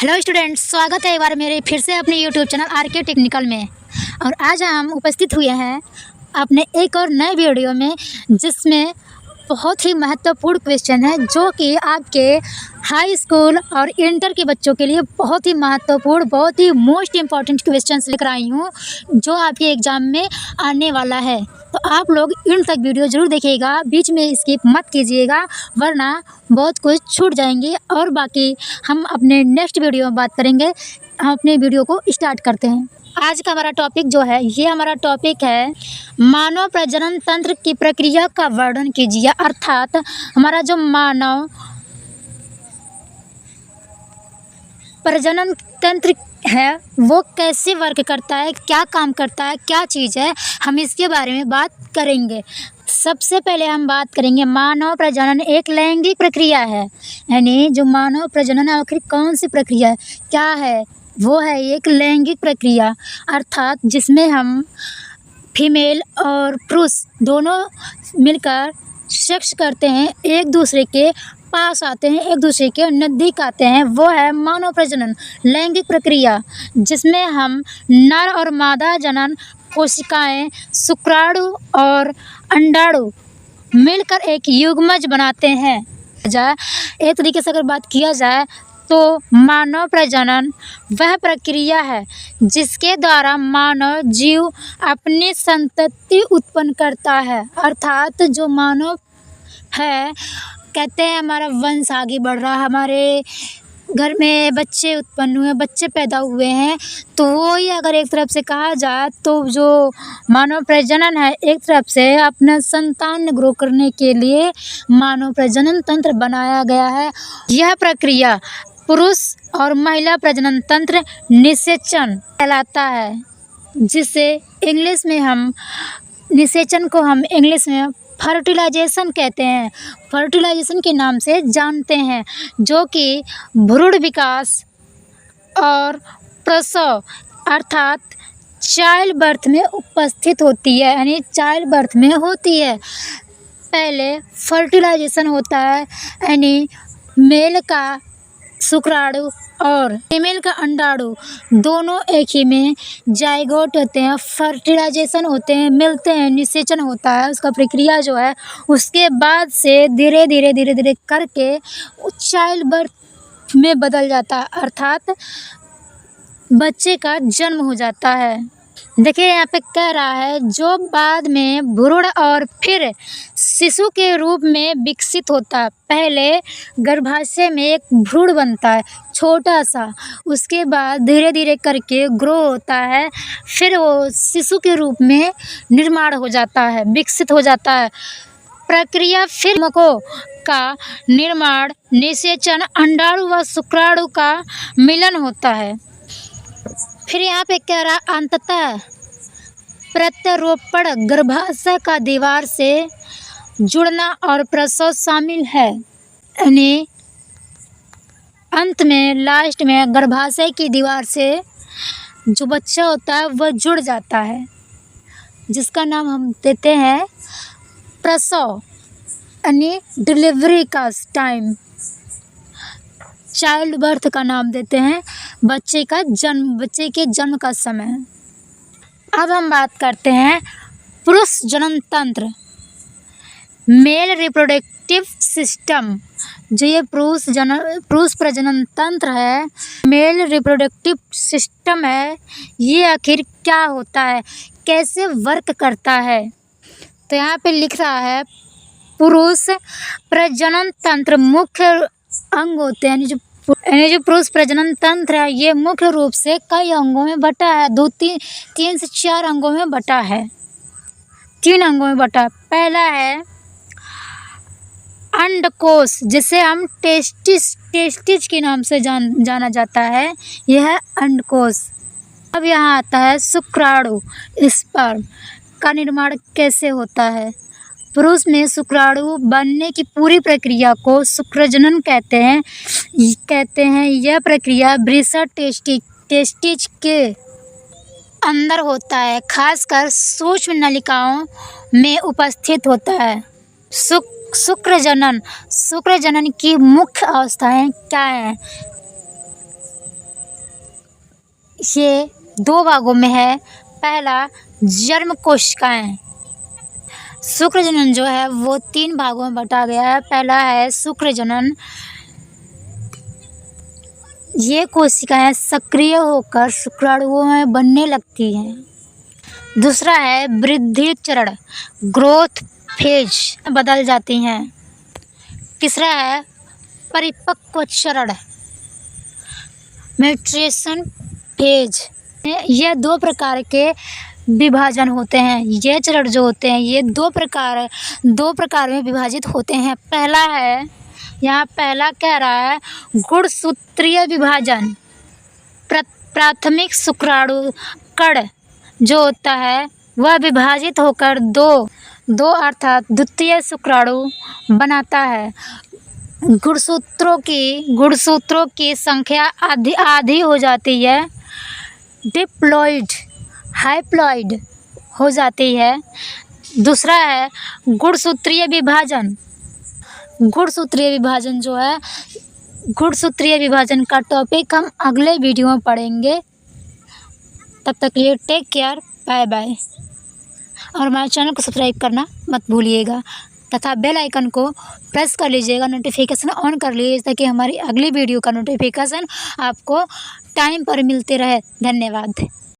Hello students, स्वागत है एक बार मेरे फिर से अपने यूट्यूब चैनल आरके टेक्निकल में। और आज हम उपस्थित हुए हैं अपने एक और नए वीडियो में, जिसमें बहुत ही महत्वपूर्ण क्वेश्चन है जो कि आपके हाई स्कूल और इंटर के बच्चों के लिए बहुत ही महत्वपूर्ण, बहुत ही मोस्ट इम्पॉर्टेंट क्वेश्चंस लेकर आई हूँ जो आपके एग्ज़ाम में आने वाला है। तो आप लोग इन तक वीडियो ज़रूर देखिएगा, बीच में स्किप मत कीजिएगा वरना बहुत कुछ छूट जाएंगे। और बाकी हम अपने नेक्स्ट वीडियो में बात करेंगे। हम अपने वीडियो को स्टार्ट करते हैं। आज का हमारा टॉपिक जो है, ये हमारा टॉपिक है मानव प्रजनन तंत्र की प्रक्रिया का वर्णन कीजिए। अर्थात हमारा जो मानव प्रजनन तंत्र है वो कैसे वर्क करता है, क्या काम करता है, क्या चीज़ है, हम इसके बारे में बात करेंगे। सबसे पहले हम बात करेंगे मानव प्रजनन एक लैंगिक प्रक्रिया है। यानी जो मानव प्रजनन आखिर कौन सी प्रक्रिया है, क्या है, वो है एक लैंगिक प्रक्रिया। अर्थात जिसमें हम फीमेल और पुरुष दोनों मिलकर सेक्स करते हैं, एक दूसरे के पास आते हैं, एक दूसरे के नज़दीक आते हैं, वो है मानव प्रजनन लैंगिक प्रक्रिया। जिसमें हम नर और मादा जनन कोशिकाएं, शुक्राणु और अंडाणु मिलकर एक युग्मज बनाते हैं। एक तरीके से अगर बात किया जाए तो मानव प्रजनन वह प्रक्रिया है जिसके द्वारा मानव जीव अपनी संतति उत्पन्न करता है। अर्थात जो मानव है, कहते हैं हमारा वंश आगे बढ़ रहा है, हमारे घर में बच्चे उत्पन्न हुए, बच्चे पैदा हुए हैं, तो वो ही अगर एक तरफ से कहा जाए तो जो मानव प्रजनन है, एक तरफ से अपना संतान ग्रो करने के लिए मानव प्रजनन तंत्र बनाया गया है। यह प्रक्रिया पुरुष और महिला प्रजनन तंत्र निषेचन कहलाता है, जिसे इंग्लिश में हम निषेचन को हम इंग्लिश में फर्टिलाइजेशन कहते हैं, फर्टिलाइजेशन के नाम से जानते हैं, जो कि भ्रूण विकास और प्रसव अर्थात चाइल्ड बर्थ में उपस्थित होती है। यानी चाइल्ड बर्थ में होती है। पहले फर्टिलाइजेशन होता है, यानी मेल का शुक्राणु और फीमेल का अंडाणु दोनों एक ही में जाइगोट होते हैं, फर्टिलाइजेशन होते हैं, मिलते हैं, निषेचन होता है। उसका प्रक्रिया जो है उसके बाद से धीरे धीरे करके चाइल्ड बर्थ में बदल जाता है, अर्थात बच्चे का जन्म हो जाता है। देखिए यहाँ पे कह रहा है जो बाद में भ्रूण और फिर शिशु के रूप में विकसित होता है। पहले गर्भाशय में एक भ्रूण बनता है छोटा सा, उसके बाद धीरे धीरे करके ग्रो होता है, फिर वो शिशु के रूप में निर्माण हो जाता है, विकसित हो जाता है। प्रक्रिया फिर मको का निर्माण, निषेचन, अंडाणु व शुक्राणु का मिलन होता है। फिर यहाँ पे कह रहा अंततः प्रत्यारोपण गर्भाशय का दीवार से जुड़ना और प्रसव शामिल है। यानी अंत में, लास्ट में गर्भाशय की दीवार से जो बच्चा होता है वह जुड़ जाता है, जिसका नाम हम देते हैं प्रसव, यानी डिलीवरी का टाइम, चाइल्ड बर्थ का नाम देते हैं बच्चे का जन्म, बच्चे के जन्म का समय। अब हम बात करते हैं पुरुष जनन तंत्र, मेल रिप्रोडक्टिव सिस्टम। जो ये पुरुष प्रजनन तंत्र है, मेल रिप्रोडक्टिव सिस्टम है, ये आखिर क्या होता है, कैसे वर्क करता है। तो यहाँ पे लिख रहा है पुरुष प्रजनन तंत्र मुख्य अंग होते हैं। यानी जो पुरुष प्रजनन तंत्र है ये मुख्य रूप से कई अंगों में बटा है, तीन से चार अंगों में बटा है, 3 अंगों में बटा। पहला है अंडकोश, जिसे हम टेस्टिस के नाम से जाना जाता है, यह है अंडकोश। अब यहाँ आता है शुक्राणु, स्पर्म का निर्माण कैसे होता है। पुरुष में शुक्राणु बनने की पूरी प्रक्रिया को शुक्रजनन कहते हैं। यह प्रक्रिया वृषण टेस्टिस के अंदर होता है, खासकर सूक्ष्म नलिकाओं में उपस्थित होता है। शुक्रजनन की मुख्य अवस्थाएं क्या हैं। ये 2 भागों में है। पहला जर्म कोशिकाएं। शुक्र जनन जो है वो 3 भागों में बांटा गया है। पहला है शुक्र जनन, ये कोशिकाएं सक्रिय होकर शुक्राणुओं में बनने लगती हैं। दूसरा है वृद्धि चरण, ग्रोथ फेज, बदल जाती हैं। तीसरा है परिपक्व चरण, मैच्योरेशन फेज। ये 2 प्रकार के विभाजन होते हैं। ये चरण जो होते हैं ये 2 प्रकार में विभाजित होते हैं। पहला है, यहाँ पहला कह रहा है गुणसूत्रीय विभाजन। प्राथमिक शुक्राणु कण जो होता है वह विभाजित होकर दो अर्थात द्वितीय शुक्राणु बनाता है। गुणसूत्रों की संख्या आधी हो जाती है। डिप्लॉइड हाइप्लॉइड हो जाती है। दूसरा है गुणसूत्रीय विभाजन। गुणसूत्रीय विभाजन जो है, गुणसूत्रीय विभाजन का टॉपिक हम अगले वीडियो में पढ़ेंगे। तब तक के लिए टेक केयर, बाय बाय। और हमारे चैनल को सब्सक्राइब करना मत भूलिएगा तथा बेल आइकन को प्रेस कर लीजिएगा, नोटिफिकेशन ऑन कर लीजिए ताकि हमारी अगली वीडियो का नोटिफिकेशन आपको टाइम पर मिलते रहे। धन्यवाद।